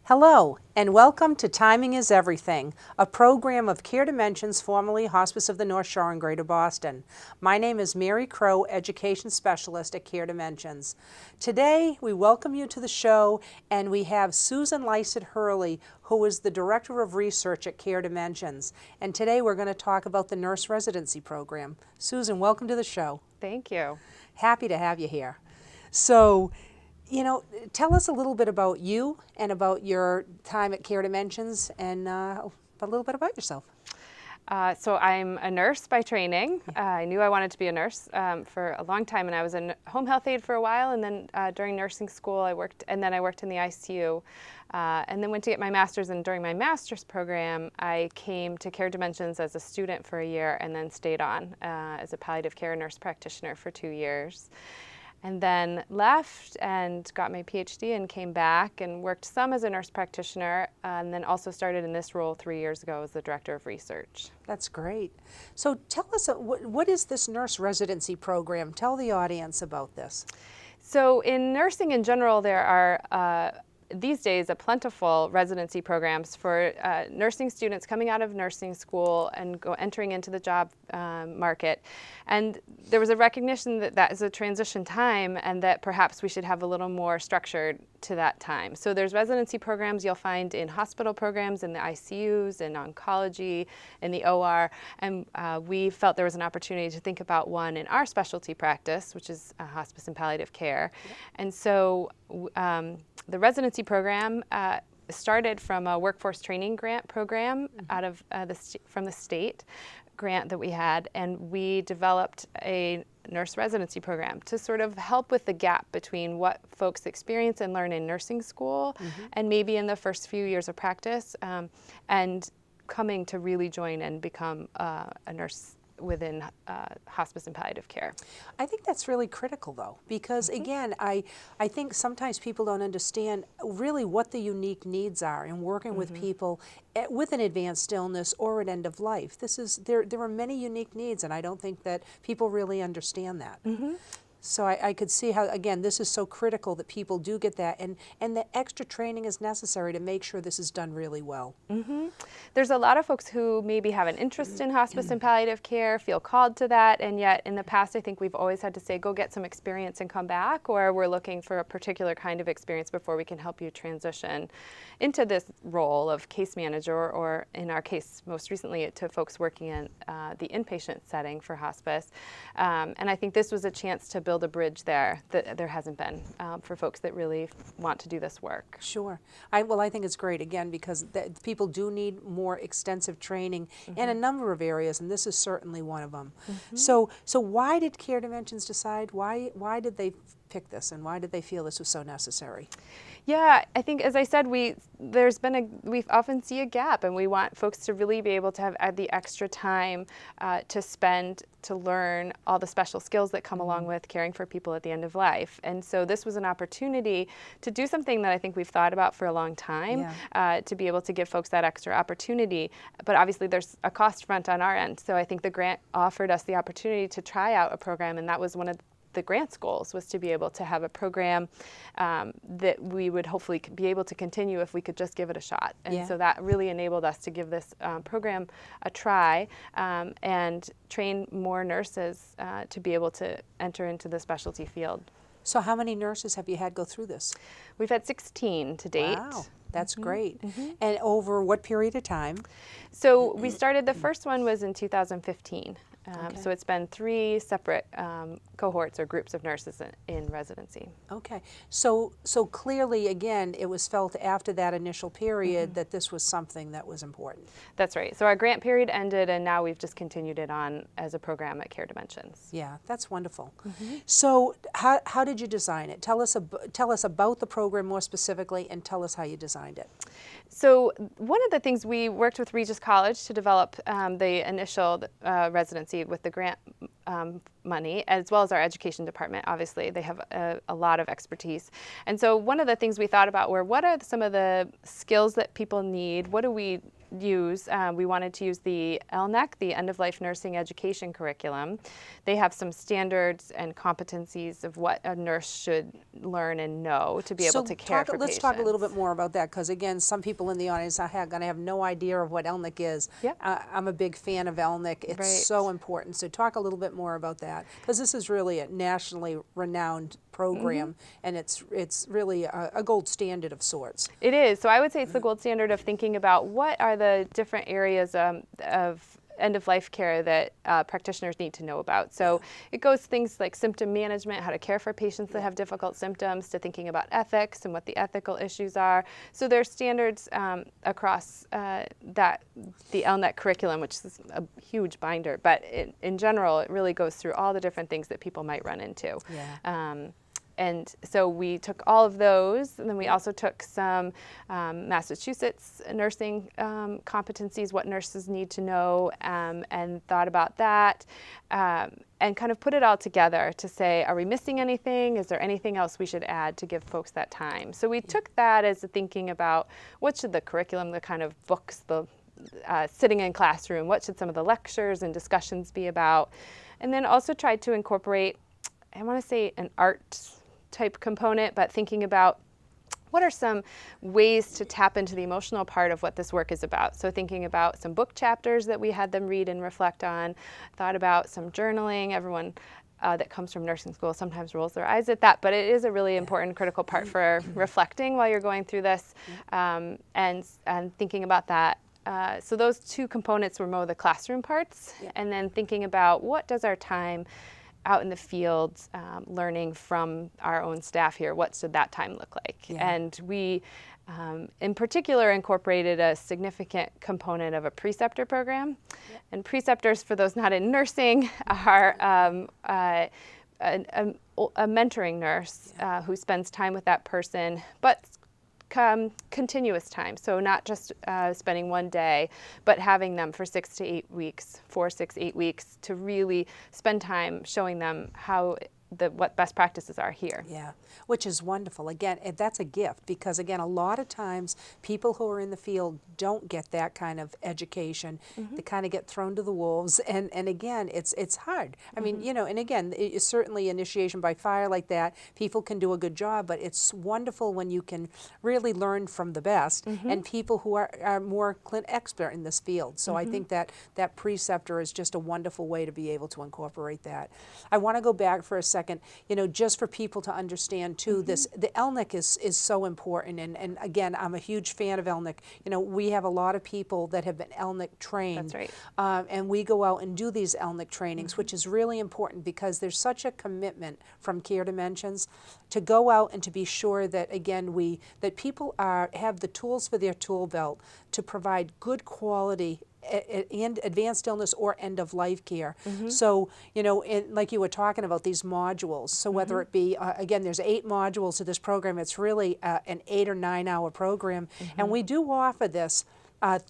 Hello, and welcome to Timing is Everything, a program of Care Dimensions, formerly Hospice of the North Shore in Greater Boston. My name is Mary Crowe, Education Specialist at Care Dimensions. Today, we welcome you to the show, and we have Susan Lysaght Hurley, who is the Director of Research at Care Dimensions. And today, we're going to talk about the Nurse Residency Program. Susan, welcome to the show. Thank you. Happy to have you here. So, tell us a little bit about you and about your time at Care Dimensions and a little bit about yourself. So I'm a nurse by training. I knew I wanted to be a nurse for a long time, and I was a home health aide for a while, and then during nursing school I worked in the ICU, and then went to get my master's, and during my master's program I came to Care Dimensions as a student for a year and then stayed on as a palliative care nurse practitioner for 2 years. And then left and got my PhD and came back and worked some as a nurse practitioner, and then also started in this role 3 years ago as the Director of Research. That's great. So tell us, what is this nurse residency program? Tell the audience about this. So in nursing in general, there are these days a plentiful residency programs for nursing students coming out of nursing school and entering into the job market. And there was a recognition that that is a transition time and that perhaps we should have a little more structured to that time. So there's residency programs you'll find in hospital programs, in the ICUs, in oncology, in the OR, and we felt there was an opportunity to think about one in our specialty practice, which is hospice and palliative care. Yep. And so the residency program started from a workforce training grant program out of from the state grant that we had, and we developed a nurse residency program to sort of help with the gap between what folks experience and learn in nursing school and maybe in the first few years of practice, and coming to really join and become a nurse within hospice and palliative care. I think that's really critical, though, because again, I think sometimes people don't understand really what the unique needs are in working with people with an advanced illness or at end of life. There are many unique needs, and I don't think that people really understand that. So I could see how, again, this is so critical that people do get that, and the extra training is necessary to make sure this is done really well. There's a lot of folks who maybe have an interest in hospice and palliative care, feel called to that, and yet in the past I think we've always had to say, go get some experience and come back, or we're looking for a particular kind of experience before we can help you transition into this role of case manager, or in our case, most recently, to folks working in the inpatient setting for hospice. And I think this was a chance to build a bridge there that there hasn't been for folks that really want to do this work. Sure. I think it's great, again, because people do need more extensive training in a number of areas, and this is certainly one of them. So why did Care Dimensions decide? Why did they pick this, and why did they feel this was so necessary? Yeah, I think, as I said, we often see a gap, and we want folks to really be able to have the extra time to spend to learn all the special skills that come along with caring for people at the end of life. And so this was an opportunity to do something that I think we've thought about for a long time, to be able to give folks that extra opportunity. But obviously there's a cost front on our end. So I think the grant offered us the opportunity to try out a program, and that was one of the grant's goals, was to be able to have a program that we would hopefully be able to continue if we could just give it a shot. And so that really enabled us to give this program a try and train more nurses to be able to enter into the specialty field. So how many nurses have you had go through this? We've had 16 to date. Wow, that's great. And over what period of time? So we started, the first one was in 2015. So it's been 3 separate cohorts or groups of nurses in residency. Okay. So clearly, again, it was felt after that initial period that this was something that was important. That's right. So our grant period ended, and now we've just continued it on as a program at Care Dimensions. Yeah, that's wonderful. So how did you design it? Tell us about the program more specifically, and tell us how you designed it. So one of the things, we worked with Regis College to develop the initial residency with the grant money, as well as our education department. Obviously, they have a lot of expertise. And so one of the things we thought about were, what are some of the skills that people need? What do we use, we wanted to use the ELNEC, the End of Life Nursing Education Curriculum. They have some standards and competencies of what a nurse should learn and know to be able to care for let's patients. talk a little bit more about that, because again, some people in the audience are going to have no idea of what ELNEC is. Yep. I'm a big fan of ELNEC. It's Right. so important. So talk a little bit more about that, because this is really a nationally renowned program, and it's really a gold standard of sorts. It is. So I would say it's the gold standard of thinking about what are the different areas of end-of-life care that practitioners need to know about. So it goes things like symptom management, how to care for patients that have difficult symptoms, to thinking about ethics and what the ethical issues are. So there's standards across the ELNEC curriculum, which is a huge binder, but in general, it really goes through all the different things that people might run into. Yeah. And so we took all of those, and then we also took some Massachusetts nursing competencies, what nurses need to know, and thought about that, and kind of put it all together to say, are we missing anything? Is there anything else we should add to give folks that time? So we took that as a thinking about what should the curriculum, the kind of books, the sitting in classroom, what should some of the lectures and discussions be about? And then also tried to incorporate, I want to say, an art type component, but thinking about what are some ways to tap into the emotional part of what this work is about. So thinking about some book chapters that we had them read and reflect on, thought about some journaling. Everyone that comes from nursing school sometimes rolls their eyes at that, but it is a really important, critical part for reflecting while you're going through this, and thinking about that. So those two components were more the classroom parts, and then thinking about what does our time out in the field, learning from our own staff here, what should that time look like? And we, in particular, incorporated a significant component of a preceptor program. And preceptors, for those not in nursing, are a mentoring nurse who spends time with that person, but continuous time. So not just spending one day, but having them for 6 to 8 weeks, 4, 6, 8 weeks, to really spend time showing them how what best practices are here. Yeah, which is wonderful. Again, that's a gift, because again, a lot of times people who are in the field don't get that kind of education. They kind of get thrown to the wolves, and again, it's hard. I mean, you know, and again, it's certainly initiation by fire like that, people can do a good job, but it's wonderful when you can really learn from the best and people who are more expert in this field. So I think that preceptor is just a wonderful way to be able to incorporate that. I want to go back for a second, you know, just for people to understand too, the ELNEC is so important, and again, I'm a huge fan of ELNEC. You know, we have a lot of people that have been ELNEC trained. That's right. And we go out and do these ELNEC trainings, which is really important, because there's such a commitment from Care Dimensions to go out and to be sure that, again, that people have the tools for their tool belt to provide good quality and advanced illness or end-of-life care. So, you know, like you were talking about these modules, so whether it be, again, there's 8 modules to this program, it's really an 8 or 9 hour program, and we do offer this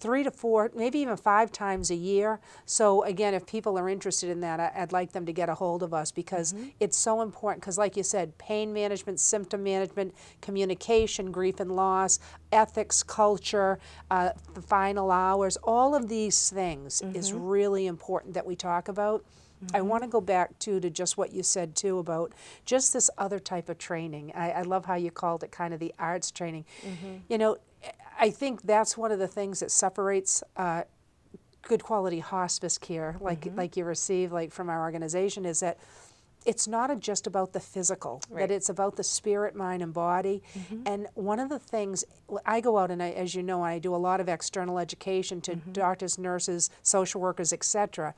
3 to 4, maybe even 5 times a year. So again, if people are interested in that, I'd like them to get a hold of us, because it's so important, because like you said, pain management, symptom management, communication, grief and loss, ethics, culture, the final hours, all of these things is really important that we talk about. I want to go back to just what you said too about just this other type of training. I love how you called it kind of the arts training. You know, I think that's one of the things that separates good quality hospice care, like you receive from our organization, is that it's not just about the physical, that it's about the spirit, mind, and body. And one of the things, I go out and as you know, I do a lot of external education to doctors, nurses, social workers, etc.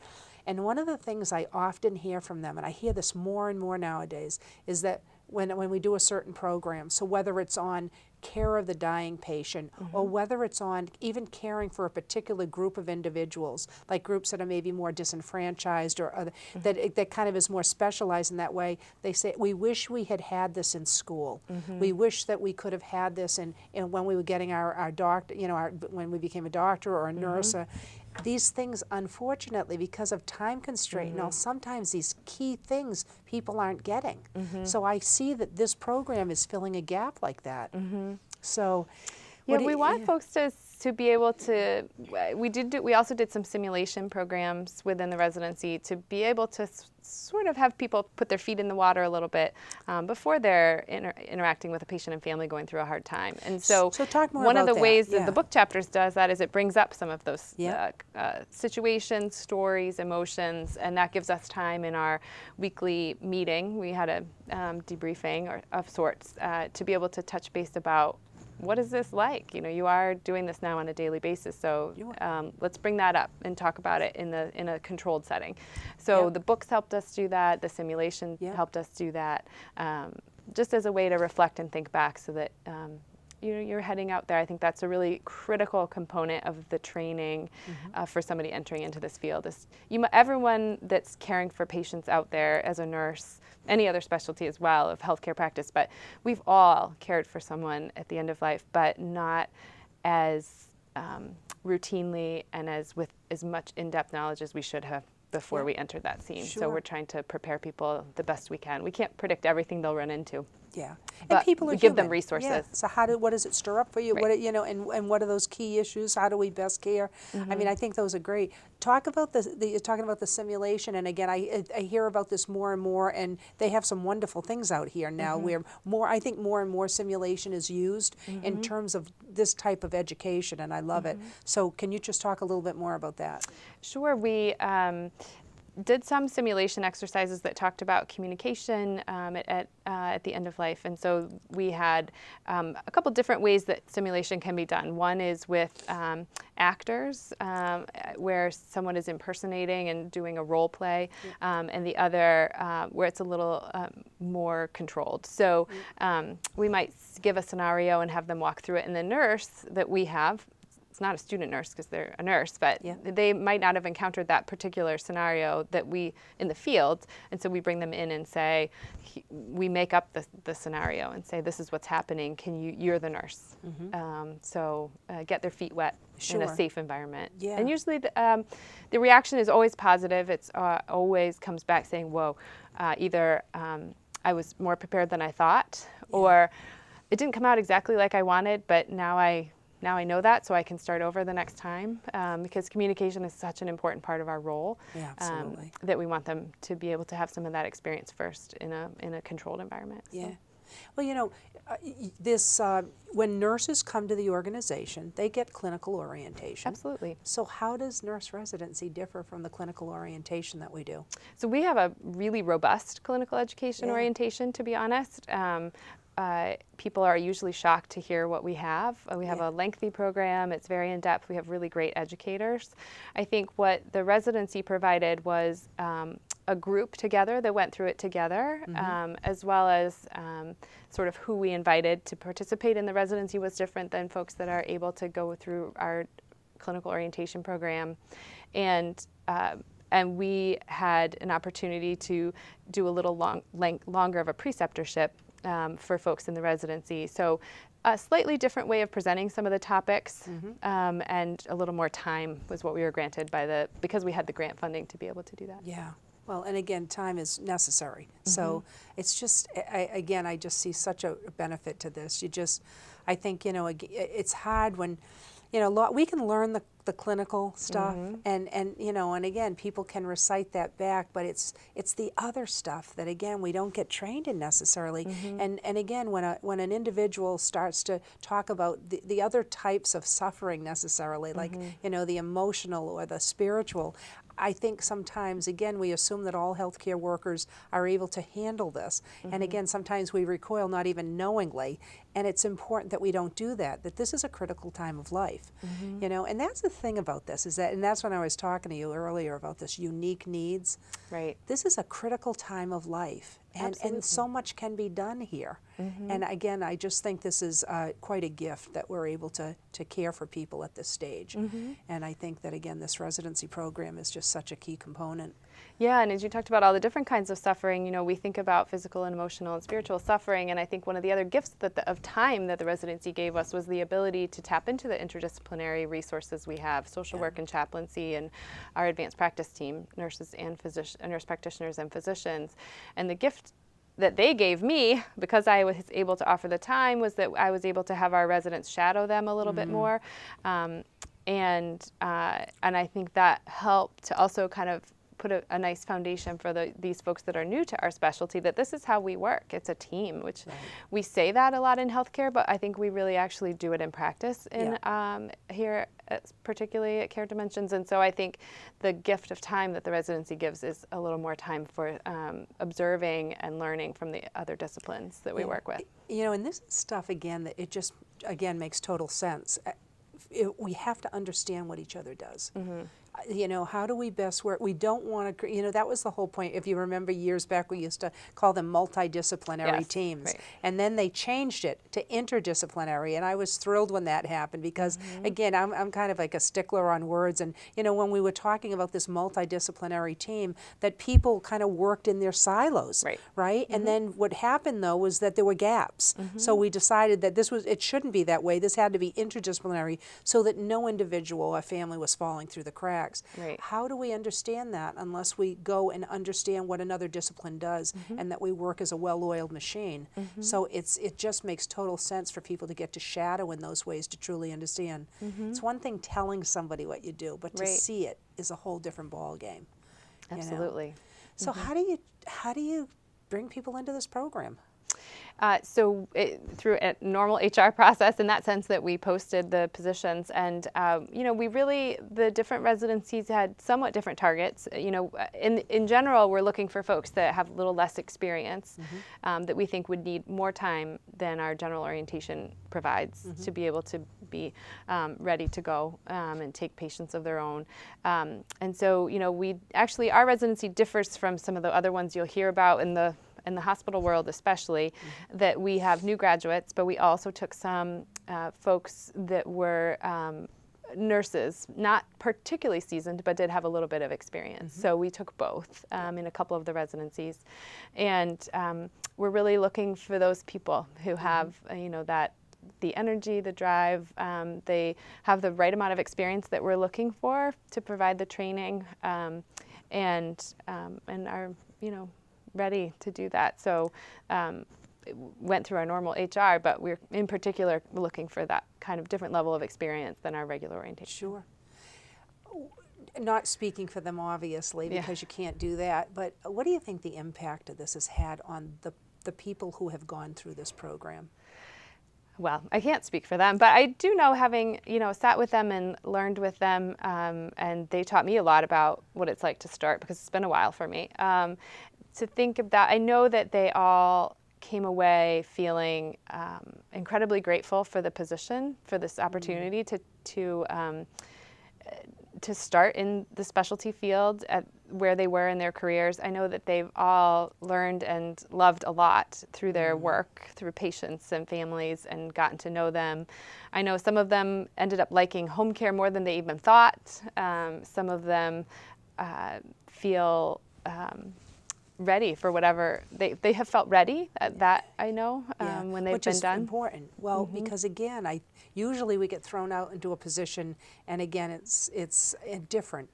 And one of the things I often hear from them, and I hear this more and more nowadays, is that when we do a certain program, so whether it's on care of the dying patient, or whether it's on even caring for a particular group of individuals, like groups that are maybe more disenfranchised or other, that kind of is more specialized in that way, they say, we wish we had this in school. We wish that we could have had this in when we were getting our doctor, you know, when we became a doctor or a nurse. These things, unfortunately, because of time constraint, now sometimes these key things people aren't getting. So I see that this program is filling a gap like that. So Yeah, we want folks to be able to, we also did some simulation programs within the residency to be able to sort of have people put their feet in the water a little bit before they're interacting with a patient and family going through a hard time. And so talk more one about of the that. ways that the book chapters does that is it brings up some of those situations, stories, emotions, and that gives us time in our weekly meeting. We had a debriefing of sorts to be able to touch base about what is this like? You know, you are doing this now on a daily basis, so let's bring that up and talk about it in a controlled setting. So the books helped us do that. The simulation helped us do that, just as a way to reflect and think back, so that you're heading out there. I think that's a really critical component of the training for somebody entering into this field. Is everyone that's caring for patients out there as a nurse, any other specialty as well of healthcare practice, but we've all cared for someone at the end of life, but not as routinely and with as much in-depth knowledge as we should have before we entered that scene. Sure. So we're trying to prepare people the best we can. We can't predict everything they'll run into. Yeah, but and people are we give human. them resources. Yeah. So what does it stir up for you? Right. What and what are those key issues? How do we best care? I mean, I think those are great. Talk about you're talking about the simulation, and again, I hear about this more and more, and they have some wonderful things out here now where I think more and more simulation is used in terms of this type of education, and I love it. So can you just talk a little bit more about that? Sure. We did some simulation exercises that talked about communication at the end of life. And so we had a couple different ways that simulation can be done. One is with actors, where someone is impersonating and doing a role play, and the other where it's a little more controlled. So we might give a scenario and have them walk through it, and the nurse that we have, it's not a student nurse because they're a nurse, but they might not have encountered that particular scenario that we in the field, and so we bring them in and say, we make up the scenario and say, this is what's happening. You're the nurse, so get their feet wet in a safe environment. And usually the reaction is always positive. It's always comes back saying, whoa, either I was more prepared than I thought, or it didn't come out exactly like I wanted, but now I know that, so I can start over the next time, because communication is such an important part of our role. Yeah, absolutely. That we want them to be able to have some of that experience first in a controlled environment. Yeah. So. Well, you know, when nurses come to the organization, they get clinical orientation. Absolutely. So how does nurse residency differ from the clinical orientation that we do? So we have a really robust clinical education orientation, to be honest. People are usually shocked to hear what we have. We have a lengthy program. It's very in-depth. We have really great educators. I think what the residency provided was a group together that went through it together, as well as sort of who we invited to participate in the residency was different than folks that are able to go through our clinical orientation program. And we had an opportunity to do a little longer of a preceptorship for folks in the residency. So a slightly different way of presenting some of the topics, and a little more time was what we were granted because we had the grant funding to be able to do that. Yeah. Well, and again, time is necessary. So it's just, again, I just see such a benefit to this. I think, you know, it's hard when, you know, we can learn the clinical stuff, and you know, and again, people can recite that back, but it's the other stuff that, again, we don't get trained in necessarily. And again, when an individual starts to talk about the other types of suffering necessarily, like, you know, the emotional or the spiritual, I think sometimes, again, we assume that all healthcare workers are able to handle this. And again, sometimes we recoil not even knowingly. And it's important that we don't do that this is a critical time of life. You know, and that's the thing about this, and that's when I was talking to you earlier about this unique needs. Right. This is a critical time of life. And so much can be done here. And again, I just think this is quite a gift that we're able to care for people at this stage. And I think that, again, this residency program is just such a key component. Yeah, and as you talked about all the different kinds of suffering, you know, we think about physical and emotional and spiritual suffering, and I think one of the other gifts of time that the residency gave us was the ability to tap into the interdisciplinary resources we have, social work and chaplaincy, and our advanced practice team, nurses and nurse practitioners and physicians. And the gift that they gave me, because I was able to offer the time, was that I was able to have our residents shadow them a little bit more. And I think that helped to also kind of put a nice foundation for these folks that are new to our specialty, that this is how we work. It's a team, which we say that a lot in healthcare, but I think we really actually do it in practice in here, particularly at Care Dimensions. And so I think the gift of time that the residency gives is a little more time for observing and learning from the other disciplines that we work with. You know, and this is stuff, again, that it just, again, makes total sense. We have to understand what each other does. You know, how do we best work? We don't want to, you know, that was the whole point. If you remember years back, we used to call them multidisciplinary teams. And then they changed it to interdisciplinary. And I was thrilled when that happened because, again, I'm kind of like a stickler on words. And, you know, when we were talking about this multidisciplinary team, that people kind of worked in their silos, right? And then what happened, though, was that there were gaps. So we decided that it shouldn't be that way. This had to be interdisciplinary so that no individual or family was falling through the cracks. How do we understand that unless we go and understand what another discipline does and that we work as a well-oiled machine? So it just makes total sense for people to get to shadow in those ways to truly understand. It's one thing telling somebody what you do, but to see it is a whole different ball game. Absolutely. You know? So how do you bring people into this program? So through a normal HR process, in that sense that we posted the positions, and you know, the different residencies had somewhat different targets. You know, in general, we're looking for folks that have a little less experience, that we think would need more time than our general orientation provides to be able to be ready to go and take patients of their own. And so, you know, our residency differs from some of the other ones you'll hear about in the hospital world especially, that we have new graduates, but we also took some folks that were nurses, not particularly seasoned, but did have a little bit of experience. So we took both in a couple of the residencies. And we're really looking for those people who have, you know, the energy, the drive, they have the right amount of experience that we're looking for to provide the training, and are, you know, ready to do that. So it went through our normal HR, but we're in particular looking for that kind of different level of experience than our regular orientation. Sure. Not speaking for them, obviously, because you can't do that, but what do you think the impact of this has had on the people who have gone through this program? Well, I can't speak for them, but I do know, having, you know, sat with them and learned with them, and they taught me a lot about what it's like to start, because it's been a while for me. To think of that, I know that they all came away feeling incredibly grateful for the position, for this opportunity to start in the specialty field at where they were in their careers. I know that they've all learned and loved a lot through their work, through patients and families, and gotten to know them. I know some of them ended up liking home care more than they even thought. Some of them feel ready for whatever they have felt ready. That I know when they've been done. Which is important. Well, because again, usually we get thrown out into a position, and again, it's different.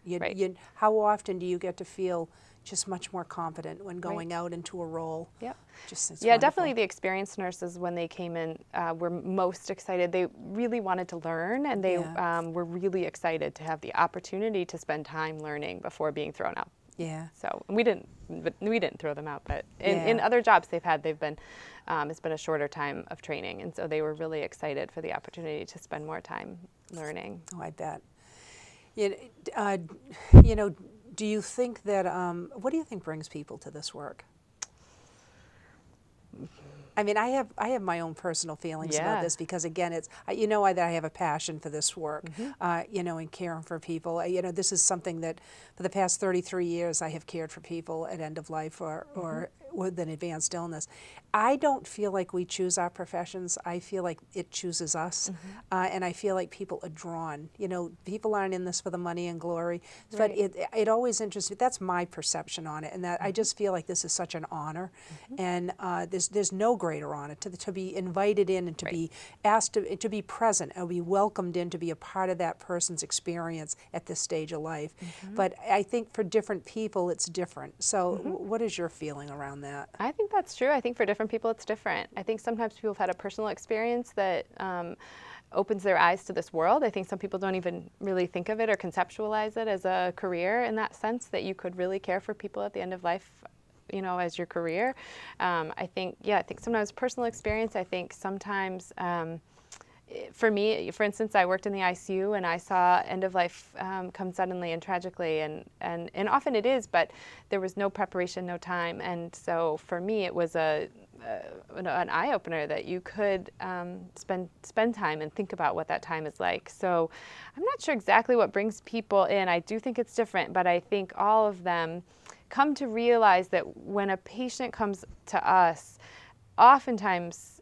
How often do you get to feel just much more confident when going out into a role? Yeah, wonderful. Definitely the experienced nurses, when they came in, were most excited. They really wanted to learn, and they were really excited to have the opportunity to spend time learning before being thrown out. So we didn't throw them out, but in other jobs they've been, it's been a shorter time of training, and so they were really excited for the opportunity to spend more time learning. Oh, I bet. You know, do you think that, what do you think brings people to this work? I mean, I have my own personal feelings about this, because again, it's, you know, that I have a passion for this work, you know, and caring for people. You know, this is something that for the past 33 years I have cared for people at end of life or with an advanced illness. I don't feel like we choose our professions. I feel like it chooses us, and I feel like people are drawn. You know, people aren't in this for the money and glory, but it always interests me. That's my perception on it, and that I just feel like this is such an honor, and there's no greater honor to be invited in and to be asked to be present and be welcomed in to be a part of that person's experience at this stage of life. But I think for different people it's different. So what is your feeling around that? that. I think that's true. I think for different people it's different. I think sometimes people have had a personal experience that opens their eyes to this world. I think some people don't even really think of it or conceptualize it as a career in that sense, that you could really care for people at the end of life, you know, as your career. I think sometimes personal experience. I think sometimes for me, for instance, I worked in the ICU and I saw end of life come suddenly and tragically, and often it is, but there was no preparation, no time, and so for me it was an eye opener that you could spend time and think about what that time is like. So I'm not sure exactly what brings people in. I do think it's different, but I think all of them come to realize that when a patient comes to us, oftentimes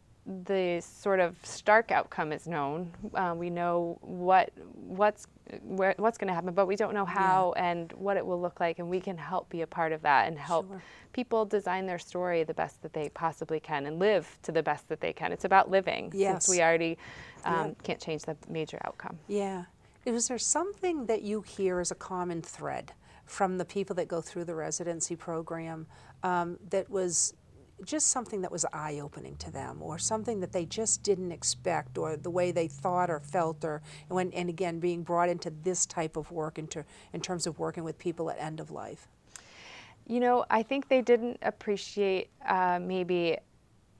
the sort of stark outcome is known. We know what's going to happen, but we don't know how and what it will look like, and we can help be a part of that and help people design their story the best that they possibly can and live to the best that they can. It's about living, since we already can't change the major outcome. Yeah. Is there something that you hear as a common thread from the people that go through the residency program that was just something that was eye-opening to them, or something that they just didn't expect, or the way they thought or felt, or and again being brought into this type of work in terms of working with people at end of life? You know, I think they didn't appreciate maybe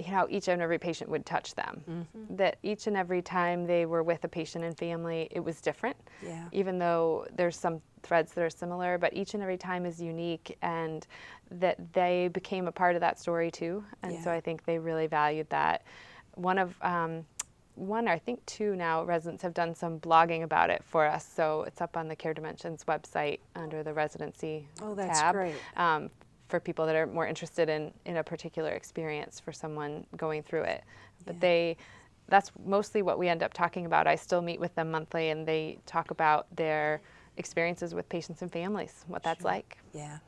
how each and every patient would touch them. Mm-hmm. That each and every time they were with a patient and family, it was different. Yeah. Even though there's some threads that are similar, but each and every time is unique, and that they became a part of that story too. And so I think they really valued that. I think two now residents have done some blogging about it for us. So it's up on the Care Dimensions website under the residency tab. Oh, that's great. For people that are more interested in a particular experience for someone going through it. But that's mostly what we end up talking about. I still meet with them monthly, and they talk about their experiences with patients and families, what that's like. Yeah.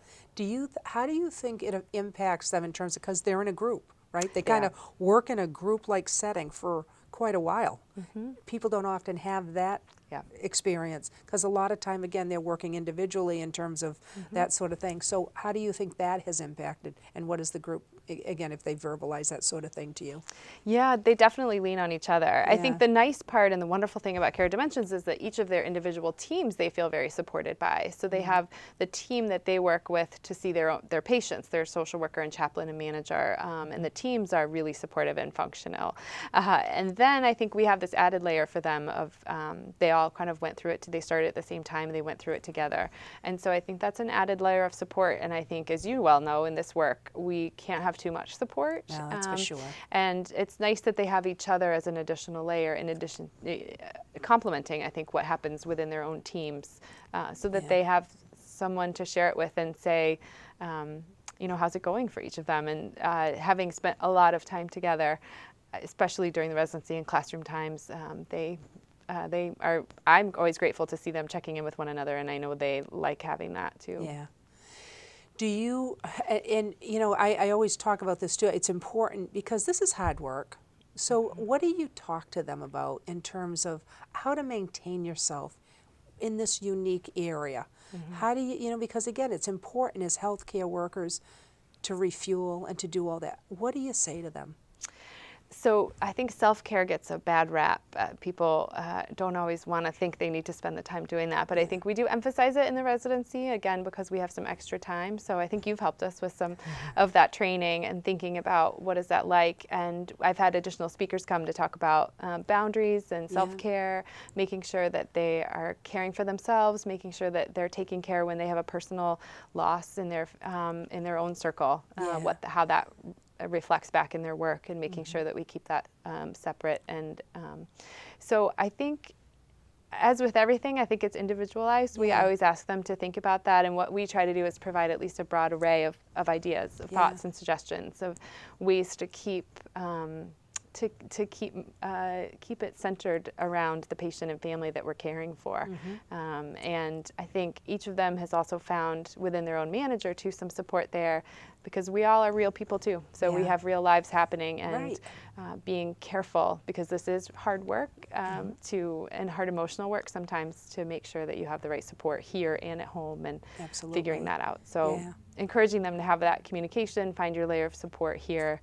How do you think it impacts them in terms of, because they're in a group, right? They kind of work in a group-like setting for quite a while. Mm-hmm. People don't often have that experience, because a lot of time, again, they're working individually in terms of that sort of thing. So how do you think that has impacted, and what is the group, again, if they verbalize that sort of thing to you? Yeah, they definitely lean on each other. I think the nice part and the wonderful thing about Care Dimensions is that each of their individual teams they feel very supported by. So they have the team that they work with to see their patients, their social worker and chaplain and manager, and the teams are really supportive and functional. And then I think we have this added layer for them of they all kind of went through it. They started at the same time. They went through it together. And so I think that's an added layer of support. And I think, as you well know, in this work, we can't have too much support. No, that's for sure. And it's nice that they have each other as an additional layer, in addition, complementing, I think, what happens within their own teams, so that they have someone to share it with and say, you know, how's it going for each of them? And having spent a lot of time together, especially during the residency and classroom times, I'm always grateful to see them checking in with one another, and I know they like having that too. Yeah. Do you, and you know, I always talk about this too, it's important because this is hard work. So what do you talk to them about in terms of how to maintain yourself in this unique area? Mm-hmm. How do you know, because again, it's important as healthcare workers to refuel and to do all that. What do you say to them? So I think self-care gets a bad rap. People don't always want to think they need to spend the time doing that, but I think we do emphasize it in the residency, again, because we have some extra time. So I think you've helped us with some of that training and thinking about what is that like. And I've had additional speakers come to talk about boundaries and self-care, making sure that they are caring for themselves, making sure that they're taking care when they have a personal loss in their own circle, how that reflects back in their work, and making sure that we keep that separate. And so I think, as with everything, I think it's individualized. We always ask them to think about that, and what we try to do is provide at least a broad array of ideas, of thoughts and suggestions of ways to keep keep it centered around the patient and family that we're caring for. And I think each of them has also found within their own manager too some support there, because we all are real people too. So we Yeah. have real lives happening, and Right. being careful, because this is hard work and hard emotional work sometimes, to make sure that you have the right support here and at home, and Absolutely. figuring that out. So Yeah. encouraging them to have that communication, find your layer of support here,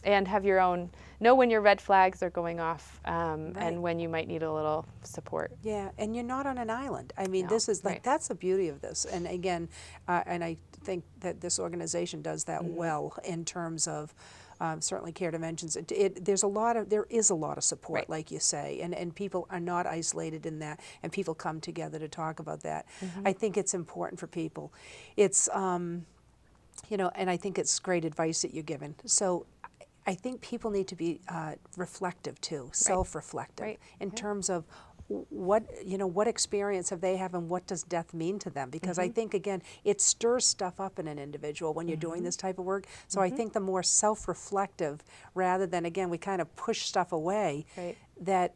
and have your own, know when your red flags are going off, and when you might need a little support. Yeah, and you're not on an island. I mean, No, this is like, right. that's the beauty of this. And again, and I think that this organization does that well in terms of certainly Care Dimensions. There is a lot of support, Right. like you say, and people are not isolated in that, and people come together to talk about that. I think it's important for people. It's you know, and I think it's great advice that you're giving. So I think people need to be reflective too, self-reflective, Right. in terms of what experience have they have, and what does death mean to them? Because I think, again, it stirs stuff up in an individual when you're doing this type of work. So I think the more self-reflective, rather than, again, we kind of push stuff away, Right. that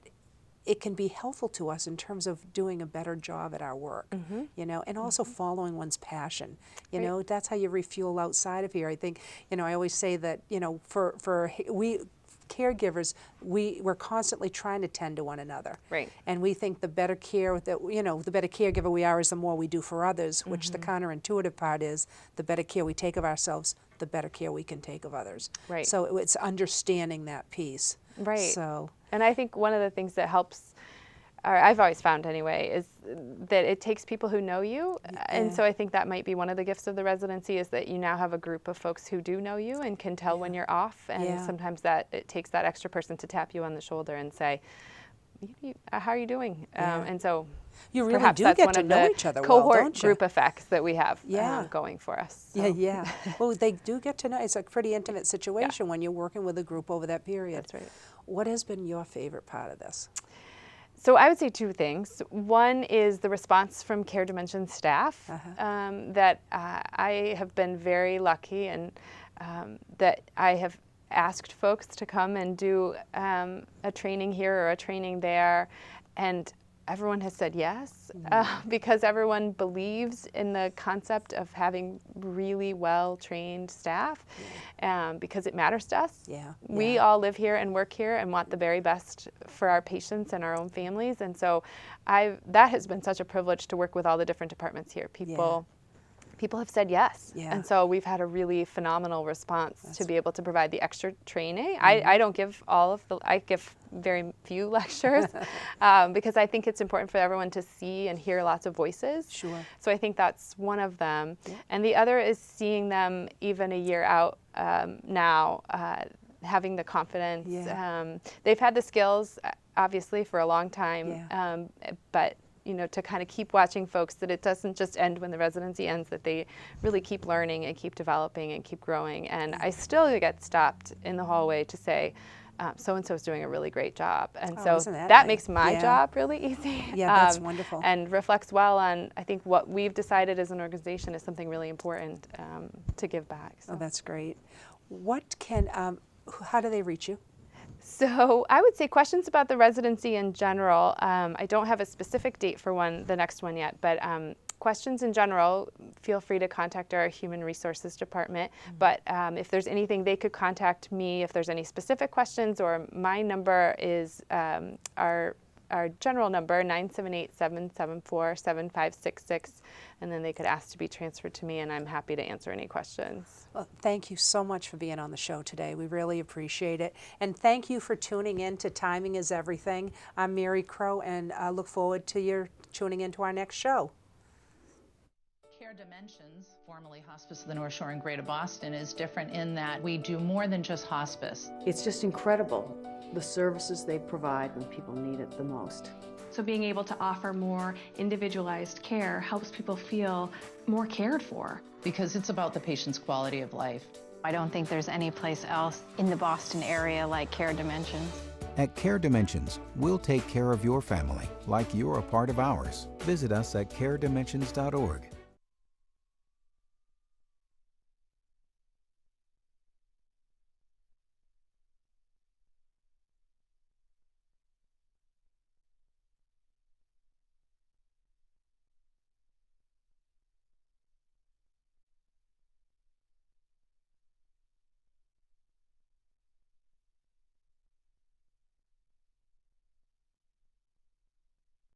it can be helpful to us in terms of doing a better job at our work, you know, and also following one's passion. You know, that's how you refuel outside of here. I think, you know, I always say that, you know, for we caregivers, we're constantly trying to tend to one another. Right. And we think the better care that, you know, the better caregiver we are is the more we do for others, which the counterintuitive part is the better care we take of ourselves, the better care we can take of others. Right. So it's understanding that piece. Right. So. And I think one of the things that helps, or I've always found anyway, is that it takes people who know you. And so I think that might be one of the gifts of the residency, is that you now have a group of folks who do know you and can tell when you're off. And sometimes that it takes that extra person to tap you on the shoulder and say, how are you doing? And so You really perhaps do that's get one to of know the each other well, cohort don't you? group effects that we have going for us. So. Yeah. Well, they do get to know. It's a pretty intimate situation when you're working with a group over that period. That's right. What has been your favorite part of this? So I would say two things. One is the response from Care Dimensions staff, that I have been very lucky, and that I have asked folks to come and do a training here or a training there, and everyone has said yes, because everyone believes in the concept of having really well-trained staff, because it matters to us. We all live here and work here and want the very best for our patients and our own families, and so that has been such a privilege to work with all the different departments here. People have said yes, and so we've had a really phenomenal response to be able to provide the extra training. I don't give I give very few lectures, because I think it's important for everyone to see and hear lots of voices. Sure. So I think that's one of them. And the other is seeing them even a year out now, having the confidence. They've had the skills, obviously, for a long time, but you know, to kind of keep watching folks, that it doesn't just end when the residency ends, that they really keep learning and keep developing and keep growing. And I still get stopped in the hallway to say, so-and-so is doing a really great job. And so that nice? makes my job really easy. That's wonderful. And reflects well on, I think, what we've decided as an organization is something really important to give back. So. Oh, that's great. How do they reach you? So I would say questions about the residency in general. I don't have a specific date for the next one yet, but questions in general, feel free to contact our Human Resources Department. But if there's anything, they could contact me if there's any specific questions, or my number is our general number, 978-774-7566, and then they could ask to be transferred to me, and I'm happy to answer any questions. Well, thank you so much for being on the show today. We really appreciate it. And thank you for tuning in to Timing is Everything. I'm Mary Crowe, and I look forward to your tuning into our next show. Care Dimensions, formerly Hospice of the North Shore in Greater Boston, is different in that we do more than just hospice. It's just incredible, the services they provide when people need it the most. So being able to offer more individualized care helps people feel more cared for. Because it's about the patient's quality of life. I don't think there's any place else in the Boston area like Care Dimensions. At Care Dimensions, we'll take care of your family like you're a part of ours. Visit us at caredimensions.org.